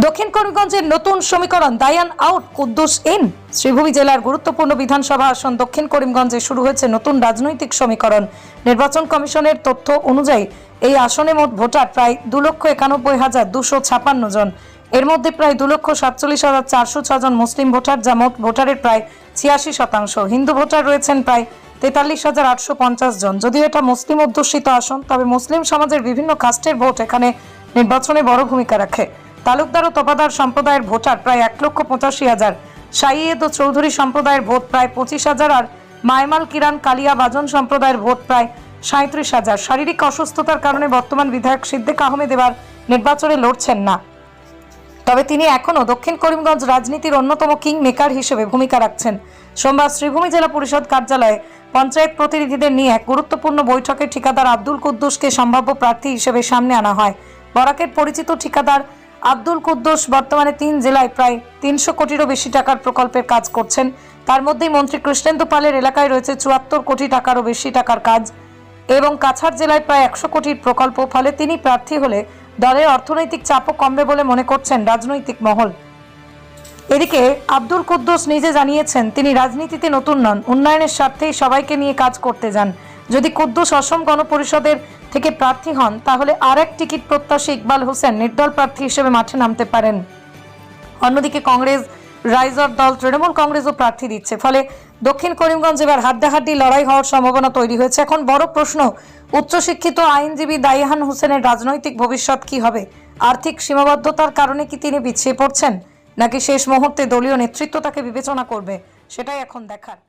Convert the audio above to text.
দক্ষিণ করিমগঞ্জের নতুন সমীকরণ দায়ান আউট কুদ্দুস ইন। শ্রীভূমি জেলার গুরুত্বপূর্ণ বিধানসভা আসন দক্ষিণ করিমগঞ্জে শুরু হয়েছে নতুন রাজনৈতিক সমীকরণ। নির্বাচন কমিশনের তথ্য অনুযায়ী এই আসনে মোট ভোটার প্রায় 2,91,256 জন। এর মধ্যে প্রায় 2,47,406 জন মুসলিম ভোটার, যা মোট ভোটারের প্রায় 86%। হিন্দু ভোটার রয়েছেন প্রায় 43,850 জন। যদিও এটা মুসলিম অধ্যুষিত আসন, তবে মুসলিম সমাজের বিভিন্ন কাস্টের ভোট এখানে নির্বাচনে বড় ভূমিকা রাখে। তালুকদার ও তপাদার সম্প্রদায়ের ভোটার প্রায় 1,85,000, সাইয়েদ ও চৌধুরী সম্প্রদায়ের ভোট প্রায় 25,000 আর মাইমাল কিরান কালিয়া বাজন সম্প্রদায়ের ভোট প্রায় 37,000। শারীরিক অসুস্থতার কারণে বর্তমান বিধায়ক সিদ্দিক আহমেদ এবার নির্বাচনে লড়ছেন না, তবে তিনি এখনও দক্ষিণ করিমগঞ্জ রাজনীতির অন্যতম কিং মেকার হিসেবে ভূমিকা রাখছেন। সোমবার শ্রীভূমি জেলা পরিষদ কার্যালয়ে পঞ্চায়েত প্রতিনিধিদের নিয়ে এক গুরুত্বপূর্ণ বৈঠকে ঠিকাদার আব্দুল কুদ্দুসকে সম্ভাব্য প্রার্থী হিসেবে সামনে আনা হয়। বরাকের পরিচিত ঠিকাদার আব্দুল কুদ্দুস বর্তমানে 3 জেলায় প্রায় 300 কোটিরও বেশি টাকার প্রকল্পের কাজ করছেন। তার মধ্যেই মন্ত্রী কৃষ্ণেন্দু পালের এলাকায় রয়েছে 74 কোটি টাকারও বেশি টাকার কাজ এবং কাছাড় জেলায় প্রায় 100 কোটির প্রকল্প। ফলে তিনি প্রার্থী হলে দলের অর্থনৈতিক চাপও কমবে বলে মনে করছেন রাজনৈতিক মহল। এদিকে আব্দুল কুদ্দুস নিজে জানিয়েছেন তিনি রাজনীতিতে নতুন নন, উন্নয়নের স্বার্থেই সবাইকে নিয়ে কাজ করতে যান। যদি কুদ্দুস অসম গণপরিষদের থেকে প্রার্থী হন, তাহলে আরেক টিকিট প্রত্যাশী ইকবাল হোসেন নির্দল প্রার্থী হিসেবে মাঠে নামতে পারেন। অন্যদিকে কংগ্রেস, রাইজর দল, তৃণমূল কংগ্রেসও প্রার্থী দিচ্ছে। ফলে দক্ষিণ করিমগঞ্জ এবার হাড্ডাহাড্ডি লড়াই হওয়ার সম্ভাবনা তৈরি হয়েছে। এখন বড় প্রশ্ন, উচ্চশিক্ষিত আইনজীবী দায়ান হোসেনের রাজনৈতিক ভবিষ্যৎ কি হবে? আর্থিক সীমাবদ্ধতার কারণে কি তিনি পিছিয়ে পড়ছেন, নাকি শেষ মুহূর্তে দলীয় নেতৃত্ব তাকে বিবেচনা করবে? সেটাই এখন দেখার।